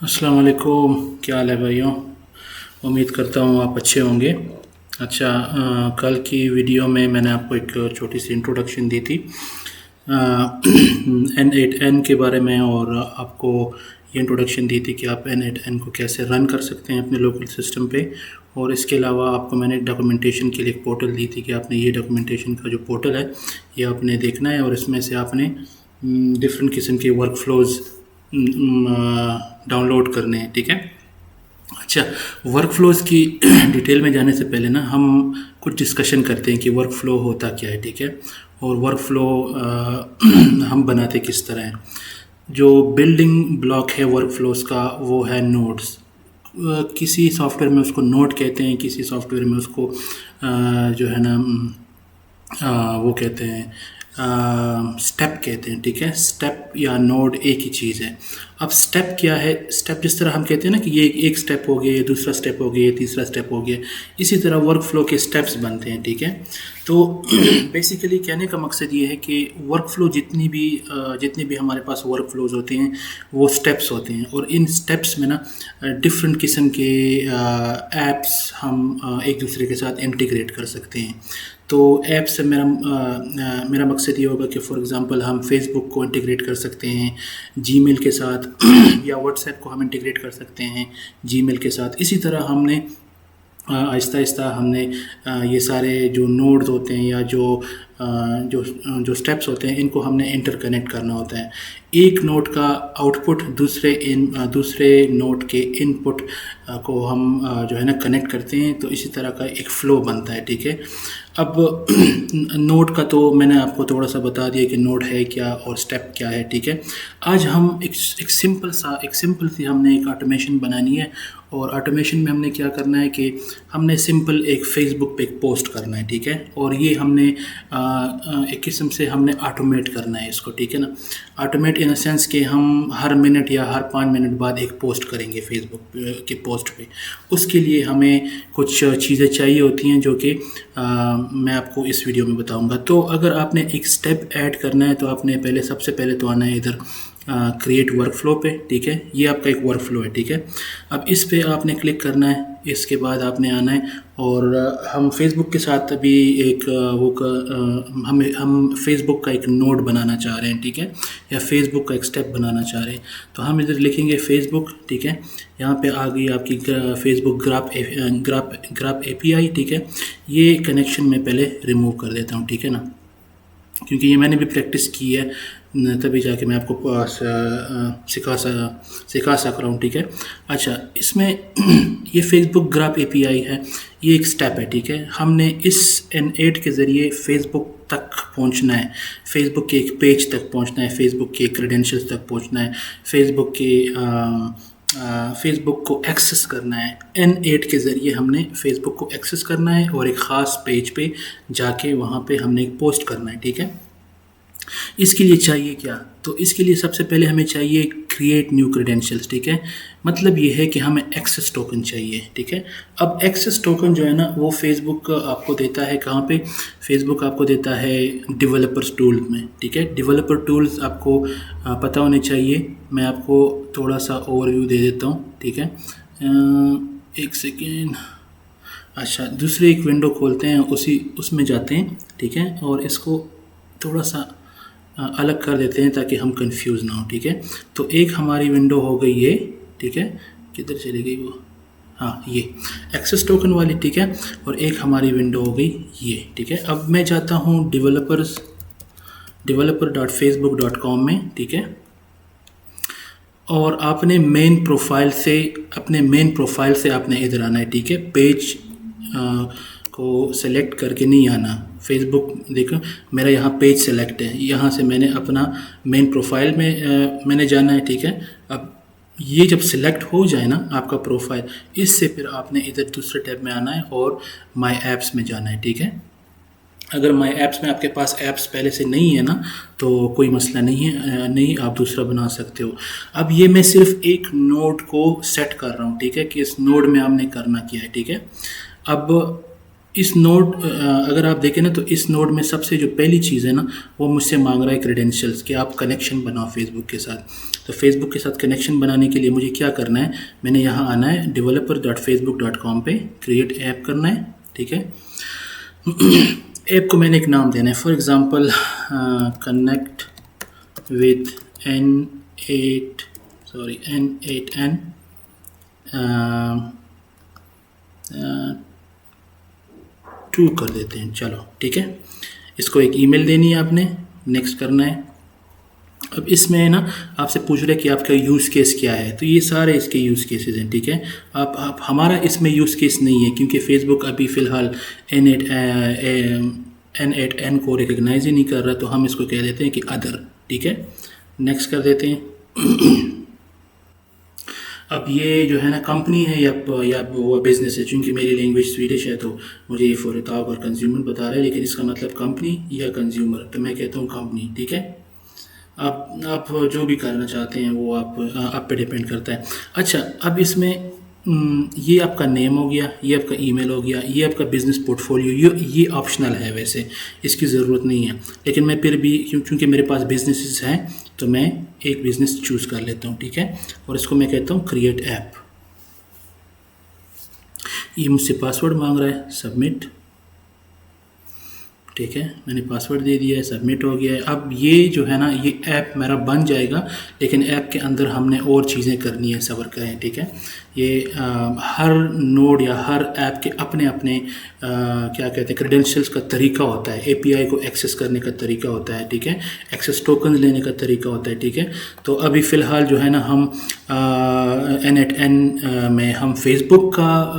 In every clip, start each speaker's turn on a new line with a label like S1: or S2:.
S1: अस्सलाम वालेकुम। क्या हाल है भाइयों? उम्मीद करता हूँ आप अच्छे होंगे। अच्छा, कल की वीडियो में मैंने आपको एक छोटी सी इंट्रोडक्शन दी थी N8N के बारे में, और आपको ये इंट्रोडक्शन दी थी कि आप N8N को कैसे रन कर सकते हैं अपने लोकल सिस्टम पे। और इसके अलावा आपको मैंने डॉक्यूमेंटेशन के लिए एक पोर्टल दी थी कि आपने ये डॉक्यूमेंटेशन का जो पोर्टल है ये आपने देखना है, और इसमें से आपने डिफरेंट किस्म के वर्क फ्लोज़ डाउनलोड करने हैं। ठीक है। अच्छा, वर्क फ्लोज़ की डिटेल में जाने से पहले ना हम कुछ डिस्कशन करते हैं कि वर्क फ़्लो होता क्या है। ठीक है। और वर्क फ़्लो हम बनाते किस तरह हैं। जो बिल्डिंग ब्लॉक है वर्क फ्लोज़ का वो है नोड्स। किसी सॉफ्टवेयर में उसको नोड कहते हैं, किसी सॉफ्टवेयर में उसको जो है ना वो कहते हैं स्टेप कहते हैं। ठीक है। स्टेप या नोड एक ही चीज़ है। अब स्टेप क्या है? स्टेप जिस तरह हम कहते हैं ना कि ये एक स्टेप हो गया, ये दूसरा स्टेप हो गया, ये तीसरा स्टेप हो गया, इसी तरह वर्क फ्लो के स्टेप्स बनते हैं। ठीक है। तो बेसिकली कहने का मकसद ये है कि वर्क फ्लो जितनी भी हमारे पास वर्क फ्लोज होते हैं वो स्टेप्स होते हैं, और इन स्टेप्स में ना डिफरेंट किस्म के ऐप्स हम एक दूसरे के साथ इंटीग्रेट कर सकते हैं। तो ऐप से मेरा मकसद ये होगा कि फ़ॉर एग्ज़ाम्पल हम फेसबुक को इंटीग्रेट कर सकते हैं जीमेल के साथ या व्हाट्सएप को हम इंटीग्रेट कर सकते हैं जीमेल के साथ। इसी तरह हमने आहिस्ता आहिस्ता हमने ये सारे जो नोड्स होते हैं या जो स्टेप्स होते हैं इनको हमने इंटरकनेक्ट करना होता है। एक नोड का आउटपुट दूसरे नोड के इनपुट को हम जो है ना कनेक्ट करते हैं, तो इसी तरह का एक फ़्लो बनता है। ठीक है। अब नोड का तो मैंने आपको थोड़ा सा बता दिया कि नोड है क्या और स्टेप क्या है। ठीक है। आज हम एक सिंपल सी हमने एक ऑटोमेशन बनानी है, और ऑटोमेशन में हमने क्या करना है कि हमने सिंपल एक फ़ेसबुक पे एक पोस्ट करना है। ठीक है। और ये हमने एक किस्म से हमने ऑटोमेट करना है इसको। ठीक है ना। ऑटोमेट इन अ सेंस कि हम हर मिनट या हर 5 मिनट बाद एक पोस्ट करेंगे फेसबुक के पोस्ट पे। उसके लिए हमें कुछ चीज़ें चाहिए होती हैं जो कि मैं आपको इस वीडियो में बताऊंगा। तो अगर आपने एक स्टेप ऐड करना है तो आपने सबसे पहले तो आना है इधर क्रिएट वर्क फ्लो पे। ठीक है। ये आपका एक वर्क फ्लो है। ठीक है। अब इस पे आपने क्लिक करना है। इसके बाद आपने आना है, और हम फेसबुक के साथ अभी एक हम फेसबुक का एक नोड बनाना चाह रहे हैं। ठीक है। या फेसबुक का एक स्टेप बनाना चाह रहे हैं, तो हम इधर लिखेंगे फेसबुक। ठीक है। यहाँ पे आ गई आपकी फेसबुक ग्राफ एपीआई। ठीक है। ये कनेक्शन मैं पहले रिमूव कर देता हूँ। ठीक है ना, क्योंकि ये मैंने भी प्रैक्टिस की है, तभी जाके मैं आपको सिखा सक रहा हूँ। ठीक है। अच्छा, इसमें ये फेसबुक ग्राफ एपीआई है, ये एक स्टेप है। ठीक है। हमने इस N8 के ज़रिए फेसबुक तक पहुंचना है, फेसबुक के एक पेज तक पहुंचना है, फेसबुक के क्रेडेंशियल्स तक पहुंचना है, फेसबुक को एक्सेस करना है। N8 के ज़रिए हमने फेसबुक को एक्सेस करना है, और एक ख़ास पेज पे जाके वहाँ पे हमने एक पोस्ट करना है। ठीक है। इसके लिए चाहिए क्या? तो इसके लिए सबसे पहले हमें चाहिए क्रिएट न्यू क्रेडेंशियल्स। ठीक है। मतलब ये है कि हमें एक्सेस टोकन चाहिए। ठीक है। अब एक्सेस टोकन जो है ना वो फेसबुक आपको देता है कहाँ पे? फेसबुक आपको देता है डेवलपर्स टूल में। ठीक है। डेवलपर टूल्स आपको पता होने चाहिए। मैं आपको थोड़ा सा ओवरव्यू दे देता हूँ। ठीक है। एक सेकेंड। अच्छा, दूसरे एक विंडो खोलते हैं, उसमें जाते हैं। ठीक है। और इसको थोड़ा सा अलग कर देते हैं ताकि हम कंफ्यूज ना हो। ठीक है। तो एक हमारी विंडो हो गई ये। ठीक है। किधर चली गई वो? हाँ, ये एक्सेस टोकन वाली। ठीक है। और एक हमारी विंडो हो गई ये। ठीक है। अब मैं जाता हूँ developer.facebook.com में। ठीक है। और आपने अपने मेन प्रोफाइल से आपने इधर आना है। ठीक है। पेज को सेलेक्ट करके नहीं आना। फेसबुक देखो, मेरा यहाँ पेज सेलेक्ट है, यहाँ से मैंने अपना मेन प्रोफाइल में मैंने जाना है। ठीक है। अब ये जब सेलेक्ट हो जाए ना आपका प्रोफाइल, इससे फिर आपने इधर दूसरे टैब में आना है और माय ऐप्स में जाना है। ठीक है। अगर माय ऐप्स में आपके पास ऐप्स पहले से नहीं है ना तो कोई मसला नहीं है, नहीं, आप दूसरा बना सकते हो। अब ये मैं सिर्फ एक नोड को सेट कर रहा हूँ। ठीक है। कि इस नोड में हमने करना क्या है। ठीक है। अब इस नोड अगर आप देखें ना तो इस नोड में सबसे जो पहली चीज़ है ना वो मुझसे मांग रहा है क्रेडेंशियल्स कि आप कनेक्शन बनाओ फेसबुक के साथ। तो फेसबुक के साथ कनेक्शन बनाने के लिए मुझे क्या करना है, मैंने यहाँ आना है developer.facebook.com पे क्रिएट ऐप करना है, ठीक है। ऐप को मैंने एक नाम देना है, for example connect with N8N 2 कर देते हैं, चलो ठीक है। इसको एक ईमेल देनी है आपने, नेक्स्ट करना है। अब इसमें ना आपसे पूछ रहे कि आपका यूज़ केस क्या है, तो ये सारे इसके यूज़ केसेस हैं, ठीक है। आप हमारा इसमें यूज़ केस नहीं है क्योंकि फेसबुक अभी फ़िलहाल N8N को रिकग्नाइज ही नहीं कर रहा, तो हम इसको कह देते हैं कि अदर, ठीक है। नेक्स्ट कर देते हैं। अब ये जो है ना कंपनी है या वो बिज़नेस है, चूँकि मेरी लैंग्वेज स्वीडिश है तो मुझे ये फॉरताब और कंज्यूमर बता रहा है, लेकिन इसका मतलब कंपनी या कंज्यूमर, तो मैं कहता हूँ कंपनी, ठीक है। आप जो भी करना चाहते हैं वो आप पे डिपेंड करता है। अच्छा, अब इसमें ये आपका नेम हो गया, ये आपका ईमेल हो गया, ये आपका बिज़नेस पोर्टफोलियो, ये ऑप्शनल है, वैसे इसकी ज़रूरत नहीं है, लेकिन मैं फिर भी क्योंकि मेरे पास बिजनेसेस हैं तो मैं एक बिज़नेस चूज़ कर लेता हूँ, ठीक है। और इसको मैं कहता हूँ क्रिएट ऐप। ये मुझसे पासवर्ड मांग रहा है, सबमिट, ठीक है। मैंने पासवर्ड दे दिया है, सबमिट हो गया है। अब ये जो है ना ये ऐप मेरा बन जाएगा, लेकिन ऐप के अंदर हमने और चीज़ें करनी है, सब्र करें, ठीक है। ये हर नोड या हर ऐप के अपने अपने क्या कहते हैं क्रेडेंशियल्स का तरीका होता है, एपीआई को एक्सेस करने का तरीका होता है, ठीक है, एक्सेस टोकन लेने का तरीका होता है, ठीक है। तो अभी फ़िलहाल जो है ना हम N8N में हम फेसबुक का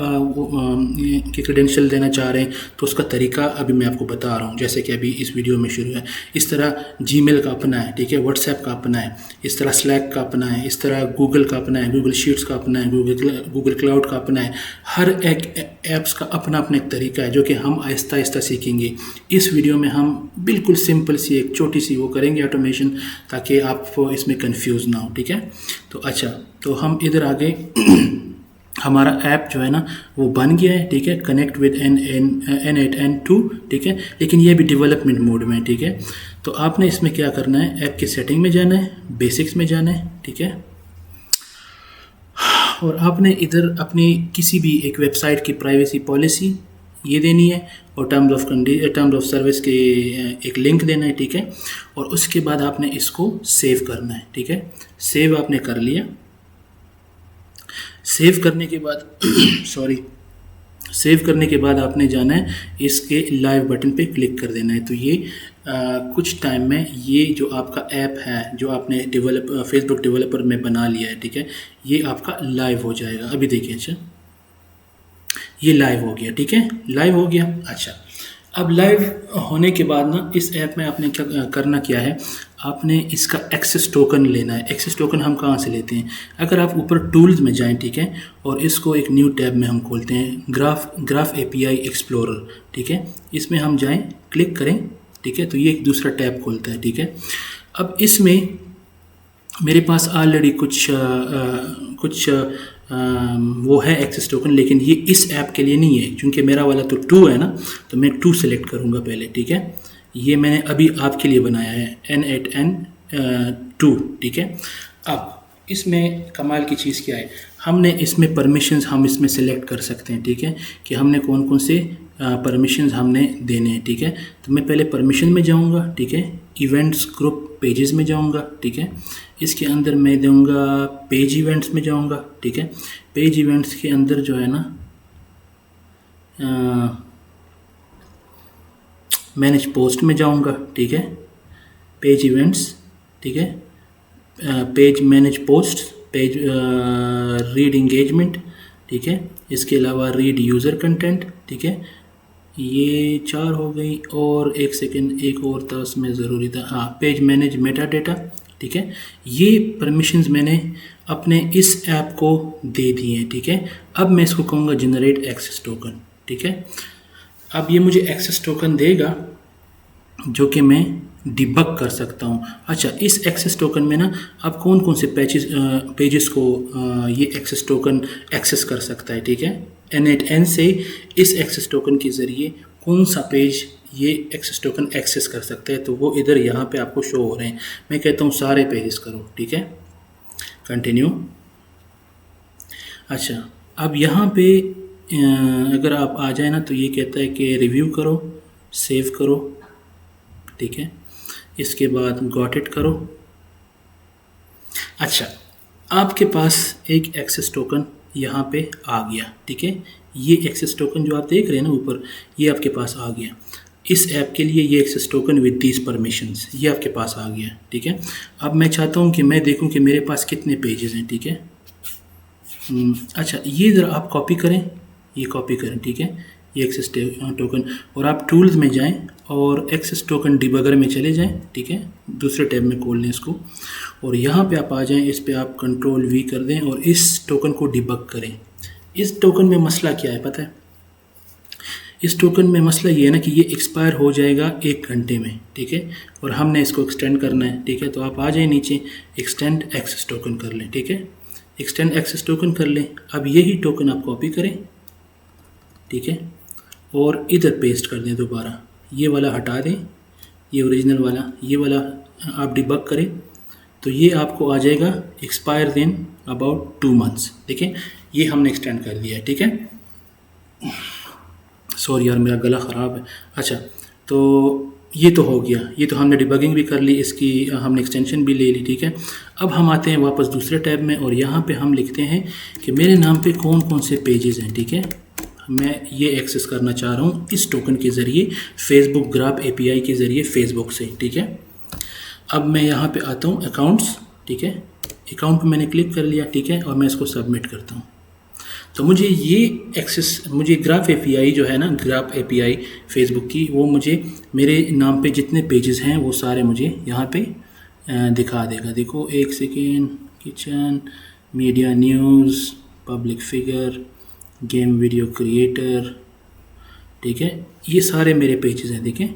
S1: के क्रेडेंशियल देना चाह रहे हैं, तो उसका तरीका अभी मैं आपको बता रहा हूँ, जैसे कि अभी इस वीडियो में शुरू है। इस तरह जीमेल का अपना है, ठीक है, व्हाट्सएप का अपना है, इस तरह स्लैक का अपना है, इस तरह गूगल का अपना है, गूगल शीट्स का अपना है, गूगल क्लाउड का अपना है। हर एक ऐप्स का अपना अपना एक तरीका है जो कि हम आहिस्ता आहिस्ता सीखेंगे। इस वीडियो में हम बिल्कुल सिंपल सी एक छोटी सी वो करेंगे ऑटोमेशन, ताकि आप इसमें कंफ्यूज ना हो, ठीक है। तो अच्छा, तो हम इधर आगे हमारा ऐप जो है ना वो बन गया है, ठीक है, कनेक्ट विद N8N2, ठीक है, लेकिन ये भी डेवलपमेंट मोड में है, ठीक है। तो आपने इसमें क्या करना है, ऐप की सेटिंग में जाना है, बेसिक्स में जाना है, ठीक है, और आपने इधर अपनी किसी भी एक वेबसाइट की प्राइवेसी पॉलिसी ये देनी है, और टर्म्स ऑफ सर्विस के एक लिंक देना है, ठीक है। और उसके बाद आपने इसको सेव करना है, ठीक है। सेव आपने कर लिया। सेव करने के बाद सेव करने के बाद आपने जाना है इसके लाइव बटन पे क्लिक कर देना है। तो ये कुछ टाइम में ये जो आपका ऐप है जो आपने फेसबुक डेवलपर में बना लिया है, ठीक है, ये आपका लाइव हो जाएगा। अभी देखिए, अच्छा ये लाइव हो गया, ठीक है, लाइव हो गया। अच्छा, अब लाइव होने के बाद ना इस ऐप में आपने क्या करना क्या है, आपने इसका एक्सेस टोकन लेना है। एक्सेस टोकन हम कहाँ से लेते हैं, अगर आप ऊपर टूल्स में जाएं, ठीक है, और इसको एक न्यू टैब में हम खोलते हैं, ग्राफ एपीआई एक्सप्लोरर, ठीक है, इसमें हम जाएं, क्लिक करें, ठीक है, तो ये एक दूसरा टैब खोलता है, ठीक है। अब इसमें मेरे पास ऑलरेडी कुछ वो है एक्सेस टोकन, लेकिन ये इस ऐप के लिए नहीं है, क्योंकि मेरा वाला तो 2 है ना, तो मैं 2 सेलेक्ट करूँगा पहले, ठीक है। ये मैंने अभी आपके लिए बनाया है N8N2, ठीक है। अब इसमें कमाल की चीज़ क्या है, हमने इसमें परमिशंस हम इसमें सेलेक्ट कर सकते हैं, ठीक है, कि हमने कौन कौन से परमिशंस हमने देने हैं, ठीक है। तो मैं पहले परमिशन में जाऊंगा, ठीक है, इवेंट्स ग्रुप पेजेस में जाऊंगा, ठीक है, इसके अंदर मैं दूंगा पेज इवेंट्स में जाऊंगा, ठीक है। पेज इवेंट्स के अंदर जो है ना मैनेज पोस्ट में जाऊंगा, ठीक है, पेज इवेंट्स, ठीक है, page manage post, page read engagement, ठीक है, इसके अलावा रीड यूज़र कंटेंट, ठीक है, ये 4 हो गई, और एक सेकेंड एक और था उसमें ज़रूरी था, हाँ, पेज मैनेज मेटा डेटा, ठीक है। ये परमिशंस मैंने अपने इस ऐप को दे दिए हैं, ठीक है। अब मैं इसको कहूँगा जनरेट एक्सेस टोकन, ठीक है। अब ये मुझे एक्सेस टोकन देगा जो कि मैं डिबग कर सकता हूँ। अच्छा, इस एक्सेस टोकन में ना आप कौन कौन से पेजेस को ये एक्सेस टोकन एक्सेस कर सकता है, ठीक है। N8N से इस एक्सेस टोकन के ज़रिए कौन सा पेज ये एक्सेस टोकन एक्सेस कर सकते हैं, तो वो इधर यहाँ पे आपको शो हो रहे हैं। मैं कहता हूँ सारे पेजेस करो, ठीक है, कंटिन्यू। अच्छा, अब यहाँ पे अगर आप आ जाए ना तो ये कहता है कि रिव्यू करो, सेव करो, ठीक है, इसके बाद गॉट इट करो। अच्छा, आपके पास एक एक्सेस टोकन यहाँ पे आ गया, ठीक है, ये एक्सेस टोकन जो आप देख रहे हैं ना ऊपर, ये आपके पास आ गया। इस ऐप के लिए ये access token with these permissions ये आपके पास आ गया, ठीक है। अब मैं चाहता हूँ कि मैं देखूँ कि मेरे पास कितने पेजेस हैं, ठीक है। अच्छा, ये ज़रा आप कॉपी करें, ये कॉपी करें, ठीक है, ये एक्सेस टोकन, और आप टूल्स में जाएं और एक्सेस टोकन डिबगर में चले जाएं, ठीक है, दूसरे टैब में खोल लें इसको, और यहाँ पे आप आ जाएं, इस पे आप कंट्रोल V कर दें और इस टोकन को डिबग करें। इस टोकन में मसला क्या है पता है? इस टोकन में मसला ये है ना कि ये एक्सपायर हो जाएगा 1 घंटे में, ठीक है, और हमने इसको एक्सटेंड करना है, ठीक है। तो आप आ जाए नीचे, एक्सटेंड एक्सेस टोकन कर लें, ठीक है, एक्सटेंड एक्सेस टोकन कर लें। अब यही टोकन आप कॉपी करें, ठीक है, और इधर पेस्ट कर दें दोबारा, ये वाला हटा दें, ये ओरिजिनल वाला, ये वाला आप डिबग करें तो ये आपको आ जाएगा एक्सपायर इन अबाउट 2 मंथ्स। देखें, ये हमने एक्सटेंड कर दिया है, ठीक है। सॉरी यार, मेरा गला ख़राब है। अच्छा, तो ये तो हो गया, ये तो हमने डिबगिंग भी कर ली, इसकी हमने एक्सटेंशन भी ले ली, ठीक है। अब हम आते हैं वापस दूसरे टैब में और यहाँ पे हम लिखते हैं कि मेरे नाम पे कौन कौन से पेजेस हैं, ठीक है। मैं ये एक्सेस करना चाह रहा हूँ इस टोकन के ज़रिए, फेसबुक ग्राफ API के ज़रिए फेसबुक से, ठीक है। अब मैं यहाँ पे आता हूँ अकाउंट्स, ठीक है, अकाउंट पे मैंने क्लिक कर लिया, ठीक है, और मैं इसको सबमिट करता हूँ। तो मुझे ये एक्सेस, मुझे ग्राफ API जो है ना, ग्राफ API फेसबुक की, वो मुझे मेरे नाम पे जितने पेजेस हैं वो सारे मुझे यहाँ पे दिखा देगा। देखो, 1 second, kitchen, media news, public figure, game video creator, ठीक है, ये सारे मेरे पेजेस हैं, देखें,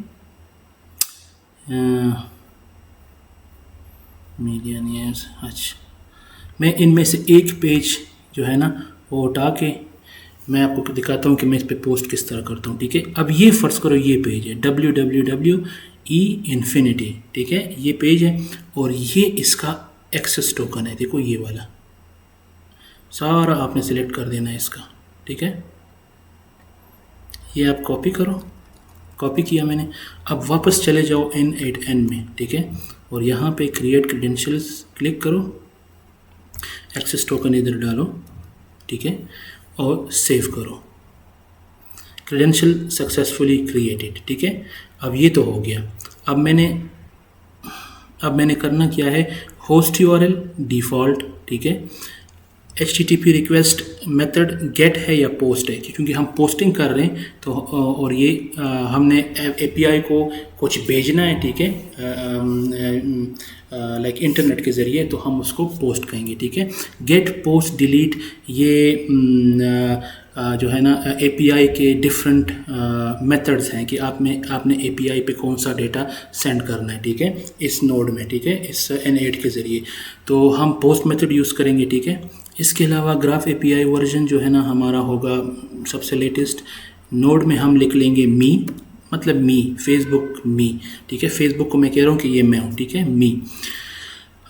S1: मीडिया न्यूज़। अच्छा, मैं इनमें से एक पेज जो है ना वो उठा के मैं आपको दिखाता हूँ कि मैं इस पे पोस्ट किस तरह करता हूँ, ठीक है। अब ये फ़र्ज़ करो ये पेज है www.e-infinity, ठीक है, ये पेज है और ये इसका एक्सेस टोकन है, देखो ये वाला सारा आपने सिलेक्ट कर देना है इसका, ठीक है। ये आप कॉपी करो, कॉपी किया मैंने। अब वापस चले जाओ N8N में, ठीक है, और यहाँ पे क्रिएट क्रेडेंशियल्स क्लिक करो, एक्सेस टोकन इधर डालो, ठीक है, और सेव करो। क्रेडेंशियल सक्सेसफुली क्रिएटेड, ठीक है। अब ये तो हो गया। अब मैंने करना क्या है, होस्ट URL डिफ़ॉल्ट, ठीक है, HTTP रिक्वेस्ट मेथड गेट है या पोस्ट है, क्योंकि हम पोस्टिंग कर रहे हैं तो, और ये हमने API को कुछ भेजना है, ठीक है, लाइक इंटरनेट के ज़रिए, तो हम उसको पोस्ट कहेंगे, ठीक है। गेट, पोस्ट, डिलीट, ये जो है ना API के डिफरेंट मेथड्स हैं कि आपने API पे कौन सा डेटा सेंड करना है, ठीक है, इस नोड में, ठीक है, इस N8 के ज़रिए। तो हम पोस्ट मेथड यूज़ करेंगे, ठीक है। इसके अलावा ग्राफ API वर्जन जो है ना हमारा होगा सबसे लेटेस्ट। नोड में हम लिख लेंगे मी, मतलब मी, फेसबुक मी, ठीक है, फेसबुक को मैं कह रहा हूँ कि ये मैं हूँ, ठीक है, मी।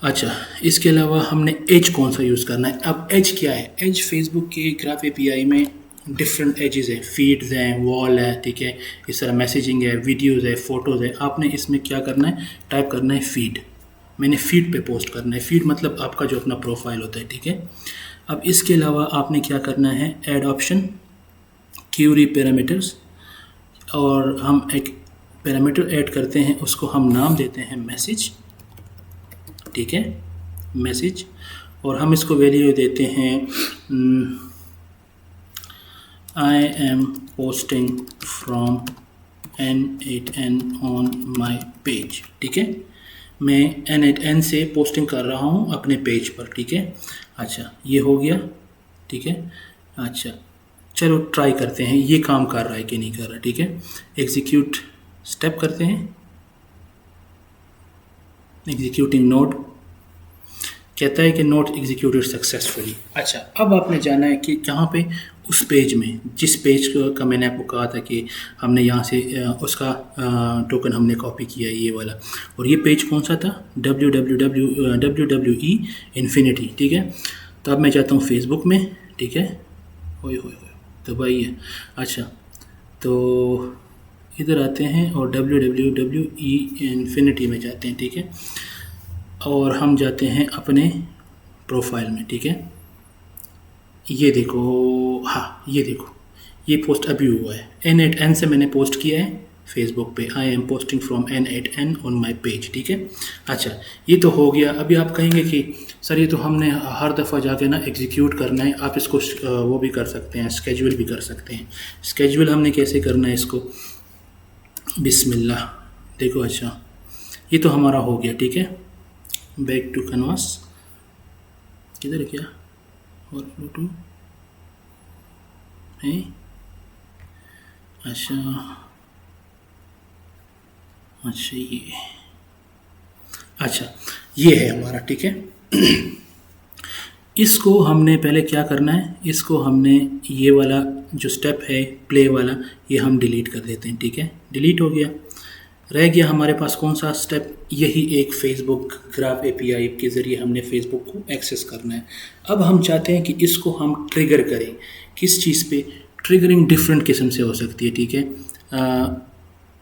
S1: अच्छा, इसके अलावा हमने एज कौन सा यूज़ करना है। अब एज क्या है, एज फेसबुक के ग्राफ API में डिफरेंट एजेस हैं, फीड्स हैं, वॉल है, ठीक है, इस तरह मैसेजिंग है, वीडियोज़ है, फ़ोटोज़ है। आपने इसमें क्या करना है, टाइप करना है फीड, मैंने फीड पे पोस्ट करना है। फीड मतलब आपका जो अपना प्रोफाइल होता है, ठीक है। अब इसके अलावा आपने क्या करना है, ऐड ऑप्शन, क्यूरी पैरामीटर्स, और हम एक पैरामीटर ऐड करते हैं, उसको हम नाम देते हैं मैसेज, ठीक है, मैसेज, और हम इसको वैल्यू देते हैं आई am posting from N8N on my page, ठीक है, मैं N8N से पोस्टिंग कर रहा हूँ अपने पेज पर, ठीक है। अच्छा, ये हो गया, ठीक है। अच्छा, चलो ट्राई करते हैं ये काम कर रहा है कि नहीं कर रहा, ठीक है। एग्जीक्यूट स्टेप करते हैं, एग्जीक्यूटिंग नोड, कहता है कि नोट एग्जीक्यूटेड सक्सेसफुली। अच्छा, अब आपने जाना है कि कहाँ पे, उस पेज में, जिस पेज का मैंने आपको कहा था कि हमने यहाँ से उसका टोकन हमने कॉपी किया है, ये वाला। और ये पेज कौन सा था? WWE इन्फिनिटी, ठीक है। तो अब मैं जाता हूँ फेसबुक में, ठीक है। ओए होए होए, दबाइए। अच्छा, तो इधर आते हैं और WWE इन्फिनिटी में जाते हैं, ठीक है। और हम जाते हैं अपने प्रोफाइल में, ठीक है। ये देखो, हाँ ये देखो, ये पोस्ट अभी हुआ है, N8N से मैंने पोस्ट किया है फेसबुक पे। आई am posting from N8N on my page, ठीक है। अच्छा, ये तो हो गया। अभी आप कहेंगे कि सर ये तो हमने हर दफ़ा जाके ना एग्जीक्यूट करना है। आप इसको वो भी कर सकते हैं, स्केड्यूल भी कर सकते हैं। स्केड्यूल हमने कैसे करना है इसको? बिस्मिल्लाह, देखो। अच्छा, ये तो हमारा हो गया, ठीक है। बैक टू कैनवास, किधर क्या और फ्लो टू है। अच्छा अच्छा, ये है हमारा, ठीक है। इसको हमने पहले क्या करना है, इसको हमने ये वाला जो स्टेप है प्ले वाला, ये हम डिलीट कर देते हैं, ठीक है। डिलीट हो गया। रह गया हमारे पास कौन सा स्टेप? यही एक फेसबुक ग्राफ एपीआई के ज़रिए हमने फेसबुक को एक्सेस करना है। अब हम चाहते हैं कि इसको हम ट्रिगर करें। किस चीज़ पे? ट्रिगरिंग डिफरेंट किस्म से हो सकती है, ठीक है।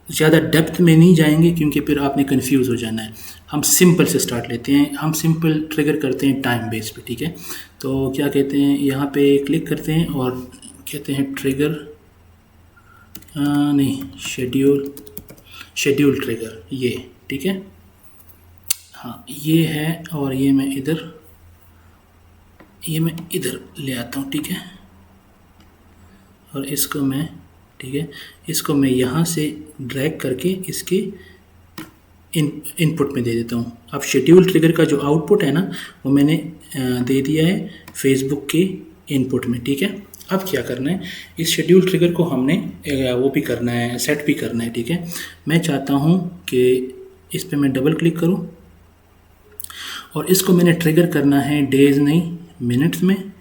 S1: ज़्यादा डेप्थ में नहीं जाएंगे क्योंकि फिर आपने कंफ्यूज हो जाना है। हम सिंपल से स्टार्ट लेते हैं। हम सिंपल ट्रिगर करते हैं टाइम बेस पे, ठीक है। तो क्या कहते हैं, यहाँ पे क्लिक करते हैं और कहते हैं ट्रिगर, नहीं, शेड्यूल ट्रिगर, ये, ठीक है। हाँ ये है, और ये मैं इधर ले आता हूँ, ठीक है। और इसको मैं, ठीक है, इसको मैं यहाँ से ड्रैग करके इसके इनपुट में दे देता हूँ। अब शेड्यूल ट्रिगर का जो आउटपुट है ना, वो मैंने दे दिया है फेसबुक के इनपुट में, ठीक है। अब क्या करना है, इस शेड्यूल ट्रिगर को हमने वो भी करना है, सेट भी करना है, ठीक है। मैं चाहता हूँ कि इस पे मैं डबल क्लिक करूँ और इसको मैंने ट्रिगर करना है डेज नहीं, मिनट्स में,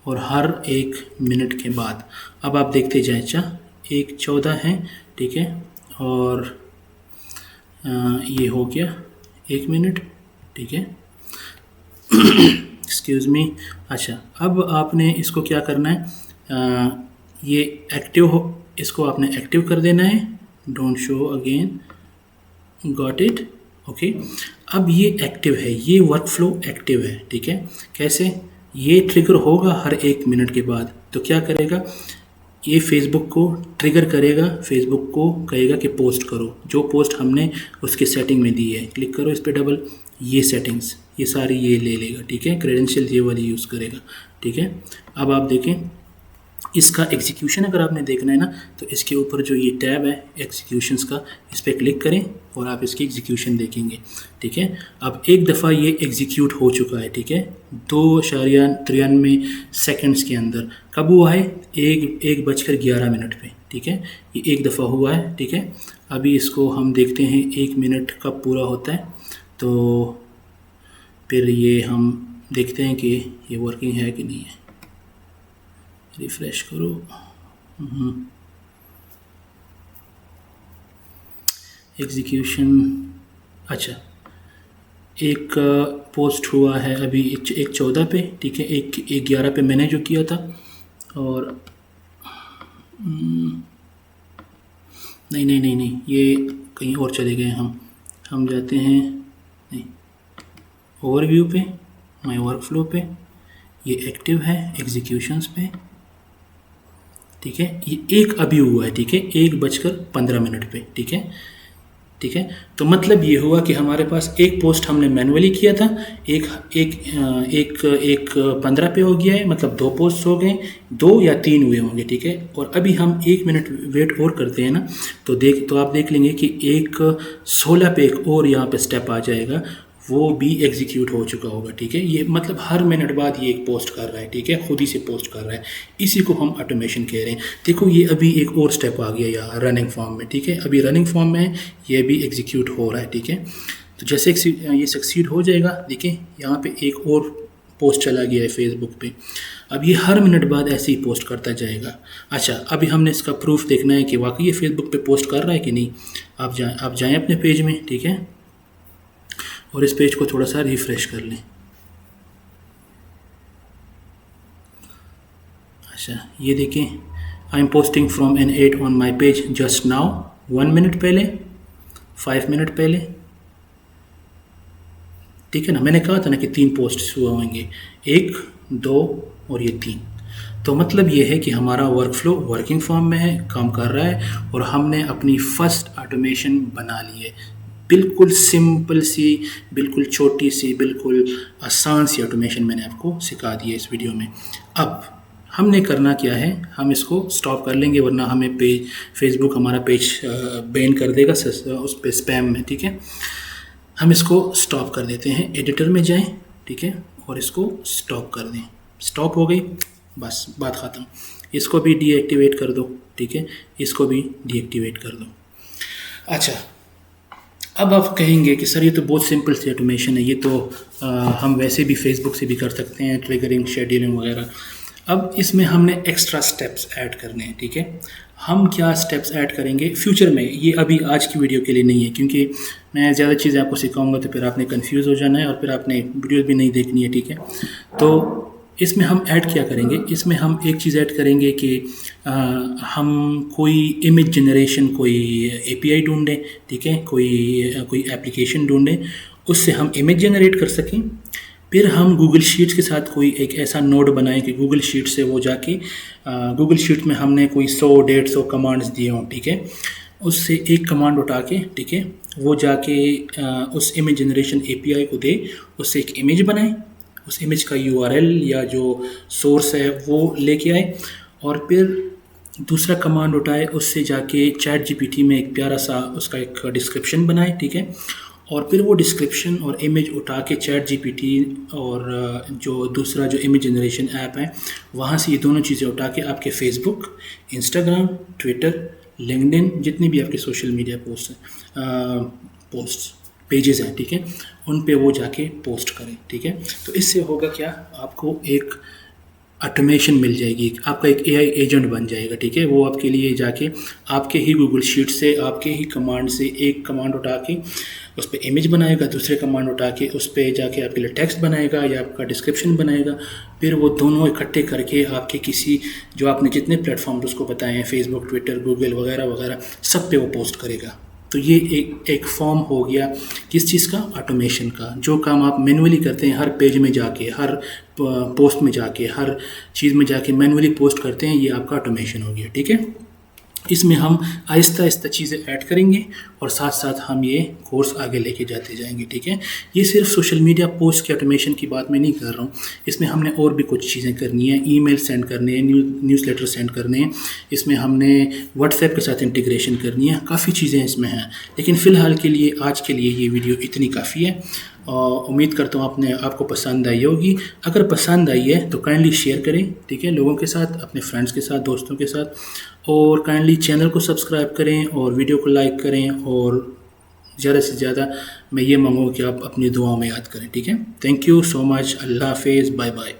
S1: और हर 1 मिनट के बाद। अब आप देखते जाएं। अच्छा, 1:14 है, ठीक है। और ये हो गया 1 मिनट, ठीक है। Excuse me. अच्छा, अब आपने इसको क्या करना है, ये एक्टिव हो, इसको आपने एक्टिव कर देना है। Don't show again, got it, okay. अब ये एक्टिव है, ये वर्क फ्लो एक्टिव है, ठीक है। कैसे? ये ट्रिगर होगा हर 1 मिनट के बाद। तो क्या करेगा, ये फेसबुक को ट्रिगर करेगा, फेसबुक को कहेगा कि पोस्ट करो, जो पोस्ट हमने उसके सेटिंग में दी है। क्लिक करो इस पर डबल, ये सेटिंग्स ये सारी ये ले लेगा, ठीक है। क्रेडेंशियल ये वाली यूज़ करेगा, ठीक है। अब आप देखें इसका एग्जीक्यूशन अगर आपने देखना है ना, तो इसके ऊपर जो ये टैब है एग्जीक्यूशंस का, इस पर क्लिक करें और आप इसकी एग्जीक्यूशन देखेंगे, ठीक है। अब एक दफ़ा ये एग्जीक्यूट हो चुका है, ठीक है, 2.93 सेकंड्स के अंदर। कब हुआ है? 1:11 पे, ठीक है। ये एक दफ़ा हुआ है, ठीक है। अभी इसको हम देखते हैं 1 मिनट कब पूरा होता है, तो फिर ये हम देखते हैं कि ये वर्किंग है कि नहीं है। रिफ्रेश करो। एग्जीक्यूशन, अच्छा, एक पोस्ट हुआ है अभी 1:14 पे, ठीक है। 1:11 पे मैंने जो किया था, और नहीं नहीं नहीं नहीं, ये कहीं और चले गए हम जाते हैं, नहीं, ओवरव्यू पे, माय वर्क फ्लो पे, ये एक्टिव है, एग्जीक्यूशंस पे, ठीक है। ये एक अभी हुआ है, ठीक है, 1:15 पे, ठीक है, ठीक है। तो मतलब ये हुआ कि हमारे पास एक पोस्ट हमने मैनुअली किया था, एक 15 पे हो गया है, मतलब 2 पोस्ट हो गए, 2 या 3 हुए होंगे, ठीक है। और अभी हम 1 मिनट वेट और करते हैं ना, तो आप देख लेंगे कि 16 पे एक और यहाँ पे स्टेप आ जाएगा, वो भी एग्जीक्यूट हो चुका होगा, ठीक है। ये मतलब हर मिनट बाद ये एक पोस्ट कर रहा है, ठीक है, खुद ही से पोस्ट कर रहा है। इसी को हम ऑटोमेशन कह रहे हैं। देखो ये अभी एक और स्टेप आ गया यहाँ रनिंग फॉर्म में, ठीक है। अभी रनिंग फॉर्म में है, ये भी एग्जीक्यूट हो रहा है, ठीक है। तो जैसे ये सक्सीड हो जाएगा, देखिए यहाँ पे एक और पोस्ट चला गया है फेसबुक पे। अब ये हर मिनट बाद ऐसे ही पोस्ट करता जाएगा। अच्छा, अभी हमने इसका प्रूफ देखना है कि वाकई ये फेसबुक पे पोस्ट कर रहा है कि नहीं। आप जाएँ अपने पेज में, ठीक है, और इस पेज को थोड़ा सा रिफ़्रेश कर लें। अच्छा, ये देखें, I am posting from an ad on my page just now, 1 minute पहले, 5 मिनट पहले, ठीक है ना। मैंने कहा था ना कि 3 पोस्ट हुए होंगे, 1, 2 और ये 3। तो मतलब ये है कि हमारा वर्क फ्लो वर्किंग फॉर्म में है, काम कर रहा है, और हमने अपनी फर्स्ट ऑटोमेशन बना ली है। बिल्कुल सिंपल सी, बिल्कुल छोटी सी, बिल्कुल आसान सी ऑटोमेशन मैंने आपको सिखा दी है इस वीडियो में। अब हमने करना क्या है, हम इसको स्टॉप कर लेंगे, वरना हमें फेसबुक हमारा पेज बैन कर देगा उस पे स्पैम में, ठीक है। हम इसको स्टॉप कर देते हैं, एडिटर में जाएं, ठीक है, और इसको स्टॉप कर दें। स्टॉप हो गई, बस बात ख़त्म। इसको भी डीएक्टिवेट कर दो, ठीक है, इसको भी डीएक्टिवेट कर दो। अच्छा, अब आप कहेंगे कि सर ये तो बहुत सिंपल सी ऑटोमेशन है, ये तो हम वैसे भी फेसबुक से भी कर सकते हैं, ट्रिगरिंग, शेड्यूलिंग वगैरह। अब इसमें हमने एक्स्ट्रा स्टेप्स ऐड करने हैं, ठीक है। हम क्या स्टेप्स ऐड करेंगे फ्यूचर में, ये अभी आज की वीडियो के लिए नहीं है, क्योंकि मैं ज़्यादा चीज़ें आपको सिखाऊंगा तो फिर आपने कंफ्यूज हो जाना है और फिर आपने वीडियो भी नहीं देखनी है, ठीक है। तो इसमें हम ऐड क्या करेंगे, इसमें हम एक चीज़ ऐड करेंगे कि हम कोई इमेज जनरेशन, कोई एपीआई ढूंढें, ठीक है, कोई एप्लीकेशन ढूंढें, उससे हम इमेज जनरेट कर सकें। फिर हम गूगल शीट्स के साथ कोई एक ऐसा नोड बनाएं कि गूगल शीट से वो जाके गूगल शीट में हमने कोई 100-150 कमांड्स दिए हों, ठीक है, उससे एक कमांड उठा के, ठीक है, वो जाके उस इमेज जनरेशन एपीआई को दे, उससे एक इमेज बनाए, उस इमेज का यूआरएल या जो सोर्स है वो लेके आए, और फिर दूसरा कमांड उठाए, उससे जाके चैट जीपीटी में एक प्यारा सा उसका एक डिस्क्रिप्शन बनाए, ठीक है, और फिर वो डिस्क्रिप्शन और इमेज उठा के चैट जीपीटी और जो दूसरा जो इमेज जनरेशन ऐप है वहाँ से ये दोनों चीज़ें उठा के आपके फेसबुक, इंस्टाग्राम, ट्विटर, लिंक्डइन, जितनी भी आपके सोशल मीडिया पोस्ट पेजेस हैं, ठीक है, उन पे वो जाके पोस्ट करें, ठीक है। तो इससे होगा क्या, आपको एक ऑटोमेशन मिल जाएगी, आपका एक एआई एजेंट बन जाएगा, ठीक है। वो आपके लिए जाके आपके ही गूगल शीट से, आपके ही कमांड से एक कमांड उठा के उस पर इमेज बनाएगा, दूसरे कमांड उठा के उस पर जाके आपके लिए टेक्स्ट बनाएगा या आपका डिस्क्रिप्शन बनाएगा। फिर वो दोनों इकट्ठे करके आपके किसी, जो आपने जितने प्लेटफॉर्म उसको बताए हैं, फेसबुक, ट्विटर, गूगल वगैरह वगैरह, सब पे वो पोस्ट करेगा। तो ये एक फॉर्म हो गया किस चीज़ का, ऑटोमेशन का। जो काम आप मैनुअली करते हैं, हर पेज में जाके, हर पोस्ट में जाके, हर चीज़ में जाके मैनुअली पोस्ट करते हैं, ये आपका ऑटोमेशन हो गया, ठीक है। इसमें हम आहिस्ता आहिस्ता चीज़ें ऐड करेंगे और साथ साथ हम ये कोर्स आगे लेके जाते जाएंगे, ठीक है। ये सिर्फ सोशल मीडिया पोस्ट के ऑटोमेशन की बात मैं नहीं कर रहा हूँ, इसमें हमने और भी कुछ चीज़ें करनी है। ईमेल सेंड करने हैं, न्यूज़लेटर सेंड करने हैं, इसमें हमने व्हाट्सएप के साथ इंटीग्रेशन करनी है, काफ़ी चीज़ें इसमें हैं। लेकिन फ़िलहाल के लिए, आज के लिए ये वीडियो इतनी काफ़ी है। उम्मीद करता हूँ आपको पसंद आई होगी। अगर पसंद आई है तो काइंडली शेयर करें, ठीक है, लोगों के साथ, अपने फ्रेंड्स के साथ, दोस्तों के साथ, और काइंडली चैनल को सब्सक्राइब करें और वीडियो को लाइक करें, और ज़्यादा से ज़्यादा मैं ये मांगूँगा कि आप अपनी दुआओं में याद करें, ठीक है। थैंक यू सो मच, अल्लाह हाफिज़, बाय बाय।